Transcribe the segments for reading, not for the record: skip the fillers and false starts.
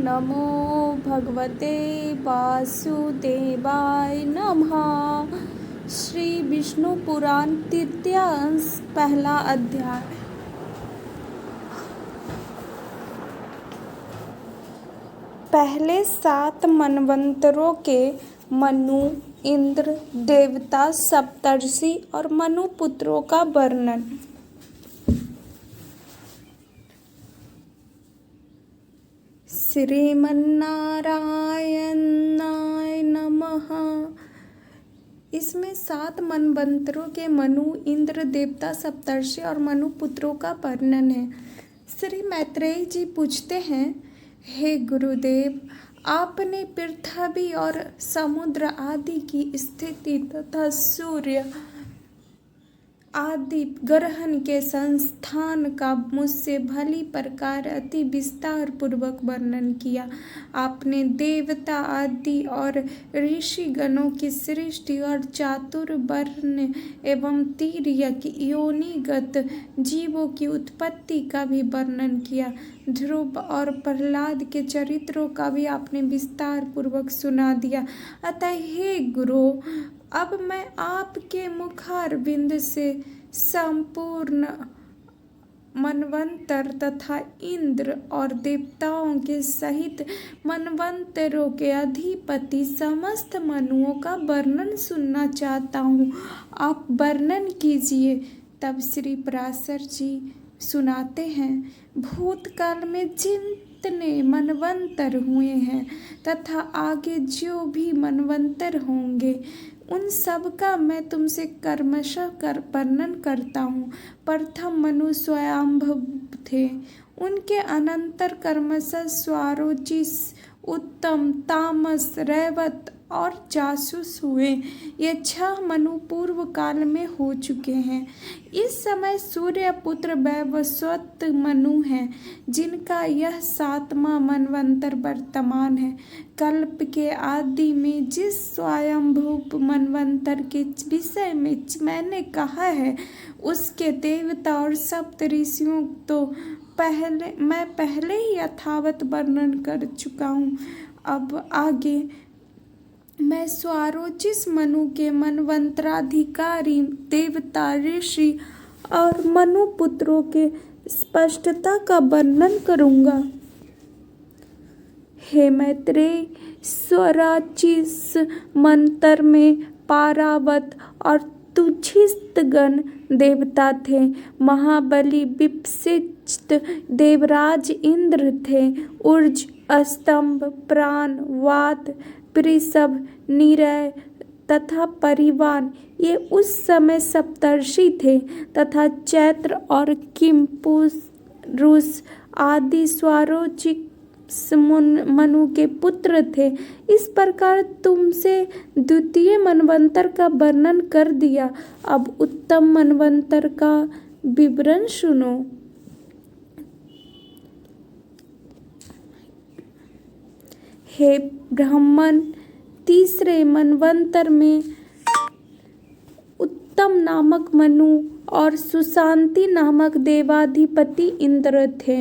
नमो भगवते वासुदेवाय नमः। श्री विष्णु पुराण तृतीय अंश पहला अध्याय। पहले 7 मनवंतरों के मनु, इंद्र, देवता, सप्तर्षि और मनु पुत्रों का वर्णन। श्रीमन्नारायणाय नमः। इसमें 7 मनवंतरों के मनु, इंद्र, देवता, सप्तर्षि और मनु पुत्रों का वर्णन है। श्री मैत्रेय जी पूछते हैं, हे गुरुदेव, आपने पृथ्वी और समुद्र आदि की स्थिति तथा सूर्य आदि ग्रहण के संस्थान का मुझसे भली प्रकार अति विस्तार पूर्वक वर्णन किया। आपने देवता आदि और ऋषिगणों की सृष्टि और चातुर्वर्ण एवं तिर्यक योनिगत जीवों की उत्पत्ति का भी वर्णन किया। ध्रुव और प्रहलाद के चरित्रों का भी आपने विस्तार पूर्वक सुना दिया। अतः हे गुरु, अब मैं आपके मुखारविंद से संपूर्ण मनवंतर तथा इंद्र और देवताओं के सहित मनवंतरों के अधिपति समस्त मनुओं का वर्णन सुनना चाहता हूँ। आप वर्णन कीजिए। तब श्री पराशर जी सुनाते हैं, भूतकाल में जितने मनवंतर हुए हैं तथा आगे जो भी मनवंतर होंगे, उन सब का मैं तुमसे क्रमशः वर्णन करता हूँ। प्रथम मनु स्वयंभुव थे, उनके अनंतर क्रमशः स्वारोचिष, उत्तम, तामस, रैवत और जासूस हुए। ये 6 मनु पूर्व काल में हो चुके हैं। इस समय सूर्य पुत्र वैवस्वत मनु हैं, जिनका यह 7वां मनवंतर वर्तमान है। कल्प के आदि में जिस स्वयंभुव मनवंतर के विषय में मैंने कहा है, उसके देवता और सप्त ऋषियों तो मैं पहले ही यथावत वर्णन कर चुका हूँ। अब आगे मैं स्वारोचिष मनु के मनवंतराधिकारी देवता, ऋषि और मनु पुत्रों के स्पष्टता का वर्णन करूँगा। हे मैत्रेय, स्वारोचिष मंत्र में पारावत और तुच्छिस्तगण देवता थे। महाबली विपश्चित देवराज इंद्र थे। ऊर्ज, स्तंभ, प्राण, वात, पृषभ, निरय तथा परिवान ये उस समय सप्तर्षि थे तथा चैत्र और किंपुरुष आदि स्वारोचिष मनु के पुत्र थे। इस प्रकार तुमसे द्वितीय मनवंतर का वर्णन कर दिया। अब उत्तम मनवंतर का विवरण सुनो। हे ब्राह्मण, तीसरे मनवंतर में उत्तम नामक मनु और सुशांति नामक देवाधिपति इंद्र थे।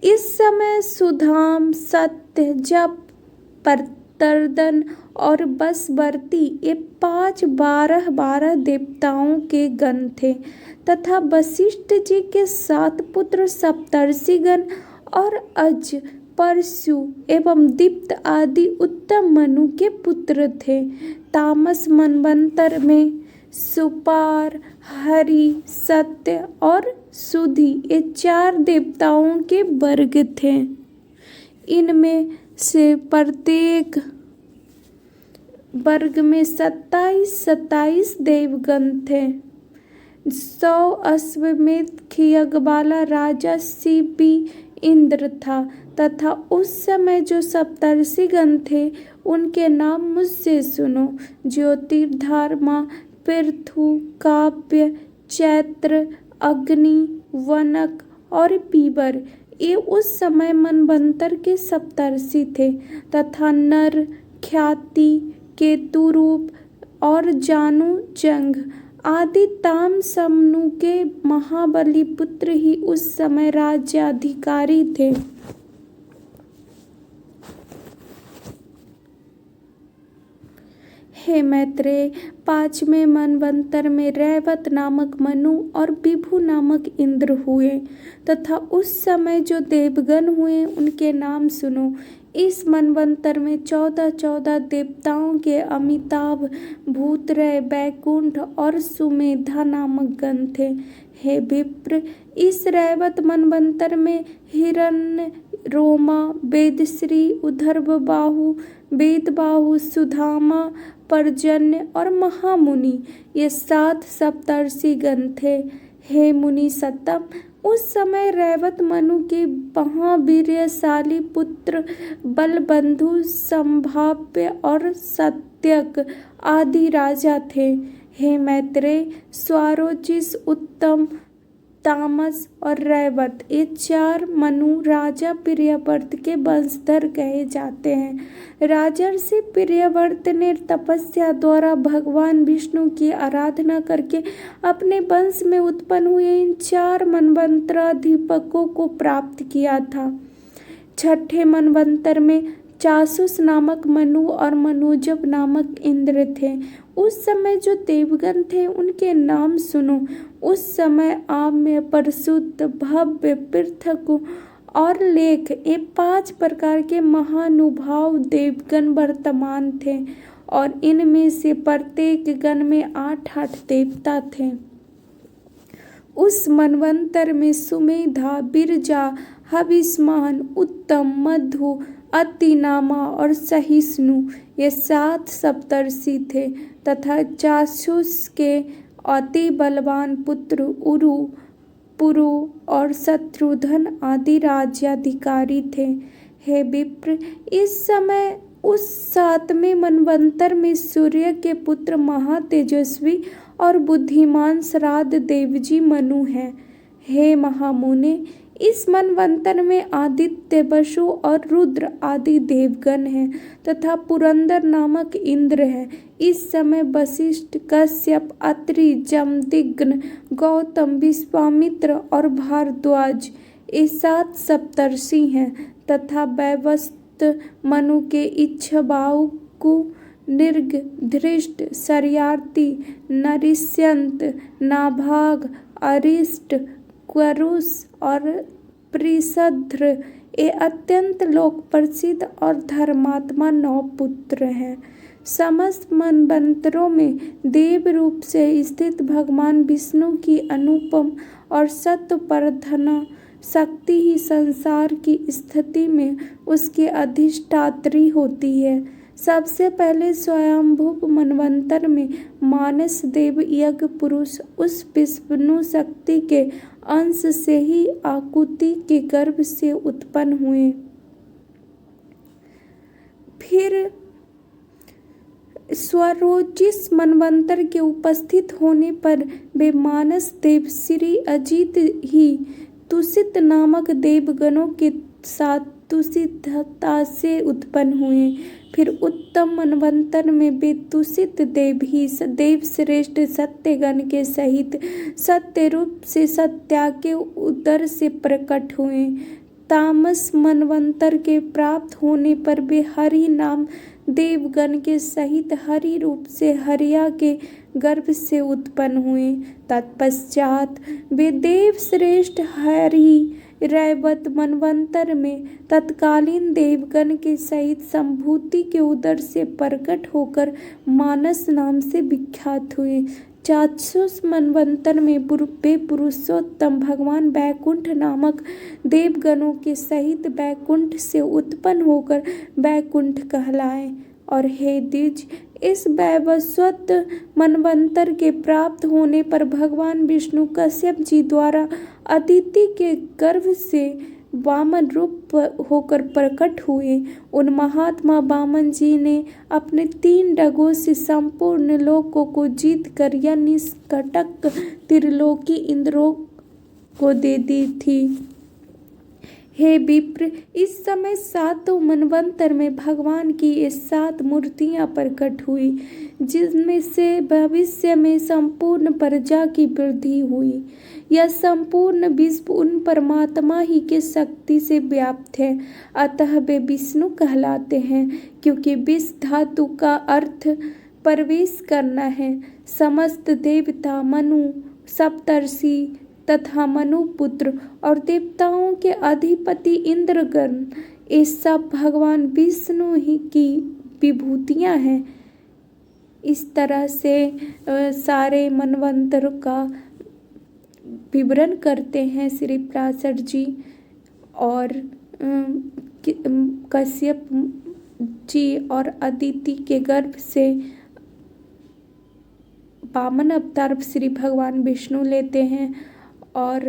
इस समय सुधाम, सत्य, जप, प्रतर्दन और बसवर्ती ये 5 12 देवताओं के गण थे तथा वशिष्ठ जी के 7 पुत्र सप्तर्षिगण और अज, परशु एवं दीप्त आदि उत्तम मनु के पुत्र थे। तामस मनवंतर में सुपार, हरि, सत्य और सुधि ये 4 देवताओं के वर्ग थे। इनमें से प्रत्येक वर्ग में 27 देवगण थे। 100 अश्वमेध यज्ञ वाला राजा शिवी इंद्र था तथा उस समय जो सप्तर्षिगण थे, उनके नाम मुझसे सुनो। ज्योतिर्धामा, पृथु, काव्य, चैत्र, अग्नि, वनक और पीबर ये उस समय मनवंतर के सप्तर्षि थे तथा नर, ख्याति, केतुरूप और जानु, जंग आदि तामसमनु के महाबली पुत्र ही उस समय राज्याधिकारी थे। हे मैत्रेय, 5वें मनवंतर में रैवत नामक मनु और विभु नामक इंद्र हुए तथा उस समय जो देवगण हुए उनके नाम सुनो। इस मनवंतर में 14 देवताओं के अमिताभ, भूतरय, बैकुंठ और सुमेधा नामक गण थे। हे विप्र, इस रैवत मनवंतर में हिरण्य, रोमा, वेदश्री, उदर्भबाहु, वेदबाहु, सुधामा, पर्जन्य और महामुनि ये 7 सप्तर्षि गण थे। हे मुनि सत्तम, उस समय रैवत मनु के महावीर्यशाली पुत्र बलबंधु, संभाव्य और सत्यक आदि राजा थे। हे मैत्रेय, स्वारोचिष, उत्तम, तामस और रैवत ये 4 मनु राजा प्रियव्रत के वंशधर कहे जाते हैं। राजर्षि प्रियव्रत ने तपस्या द्वारा भगवान विष्णु की आराधना करके अपने वंश में उत्पन्न हुए इन 4 मनवंतराधिपकों को प्राप्त किया था। 6ठे मनवंतर में चासुस नामक मनु और मनोजव नामक इंद्र थे। उस समय जो देवगण थे उनके नाम सुनो। उस समय आम्य, परशुद्ध, भव्य, पृथक और लेख ये 5 प्रकार के महानुभाव देवगण वर्तमान थे और इनमें से प्रत्येक गण में 8 देवता थे। उस मनवंतर में सुमेधा, बिरजा, हविष्मान, उत्तम, मधु, अतिनामा और सहिष्णु ये 7 सप्तर्षि थे तथा चाक्षुष के अति बलवान पुत्र उरु, पुरु और शत्रुघ्न आदि राज्याधिकारी थे। हे विप्र, इस समय उस 7वें मनवंतर में सूर्य के पुत्र महातेजस्वी और बुद्धिमान श्राद्ध देवजी मनु हैं। हे महामुने, इस मनवंतर में आदित्य, वसु और रुद्र आदि देवगण हैं तथा पुरंदर नामक इंद्र है। इस समय वशिष्ठ, कश्यप, अत्रि, जमदग्नि, गौतम, विश्वामित्र और भारद्वाज ये 7 सप्तर्षि हैं तथा वैवस्वत मनु के इक्ष्वाकु, निर्ग, धृष्ट, शर्याति, नरिष्यंत, नाभाग, अरिष्ट, क्वरुष और प्रिसध्र ये अत्यंत लोक प्रसिद्ध और धर्मात्मा 9 पुत्र हैं। समस्त मनवंतरों में देव रूप से स्थित भगवान विष्णु की अनुपम और सत्वप्रधान शक्ति ही संसार की स्थिति में उसकी अधिष्ठात्री होती है। सबसे पहले स्वयंभुव मनवंतर में मानस देव यज्ञ पुरुष उस विष्णु शक्ति के अंश से ही आकुति के गर्भ से उत्पन्न हुए। फिर स्वरोचिष मनवंतर के उपस्थित होने पर वे मानस देव श्री अजित ही तुषित नामक देवगणों के साथ तुषितता से उत्पन्न हुए। फिर उत्तम मनवंतर में वे तुषित देव ही देव श्रेष्ठ सत्यगण के सहित सत्य रूप से सत्या के उदर से प्रकट हुए। तामस मनवंतर के प्राप्त होने पर वे हरि नाम देवगण के सहित हरि रूप से हरिया के गर्भ से उत्पन्न हुए। तत्पश्चात वे देव श्रेष्ठ हरि रैवत मनवंतर में तत्कालीन देवगण के सहित संभूति के उदर से प्रकट होकर मानस नाम से विख्यात हुए। चाक्षुष मनवंतर में वे पुरुषोत्तम भगवान बैकुंठ नामक देवगणों के सहित बैकुंठ से उत्पन्न होकर बैकुंठ कहलाए। और हे द्विज, इस वैवस्वत मनवंतर के प्राप्त होने पर भगवान विष्णु कश्यप जी द्वारा अदिति के गर्भ से वामन रूप होकर प्रकट हुए। उन महात्मा वामन जी ने अपने 3 डगों से संपूर्ण लोकों को जीत कर यह निष्कंटक त्रिलोकी इंद्रों को दे दी थी। हे विप्र, इस समय 7 मनवंतर में भगवान की ये 7 मूर्तियां प्रकट हुई, जिनमें से भविष्य में संपूर्ण प्रजा की वृद्धि हुई। यह संपूर्ण विश्व उन परमात्मा ही के शक्ति से व्याप्त है, अतः वे विष्णु कहलाते हैं, क्योंकि विष धातु का अर्थ प्रवेश करना है। समस्त देवता, मनु, सप्तर्षि तथा मनुपुत्र और देवताओं के अधिपति इंद्रगण, ये सब भगवान विष्णु ही की विभूतियां हैं। इस तरह से सारे मनवंतर का विवरण करते हैं श्री पराशर जी। और कश्यप जी और अदिति के गर्भ से वामन अवतार श्री भगवान विष्णु लेते हैं और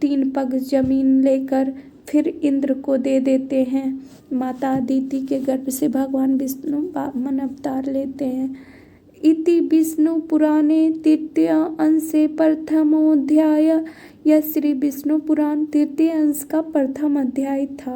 3 पग जमीन लेकर फिर इंद्र को दे देते हैं। माता अदिति के गर्भ से भगवान विष्णु वामन अवतार लेते हैं। इति विष्णु पुराणे तृतीय अंशे प्रथमोऽध्याय। यह श्री विष्णु पुराण तृतीय अंश का प्रथम अध्याय था।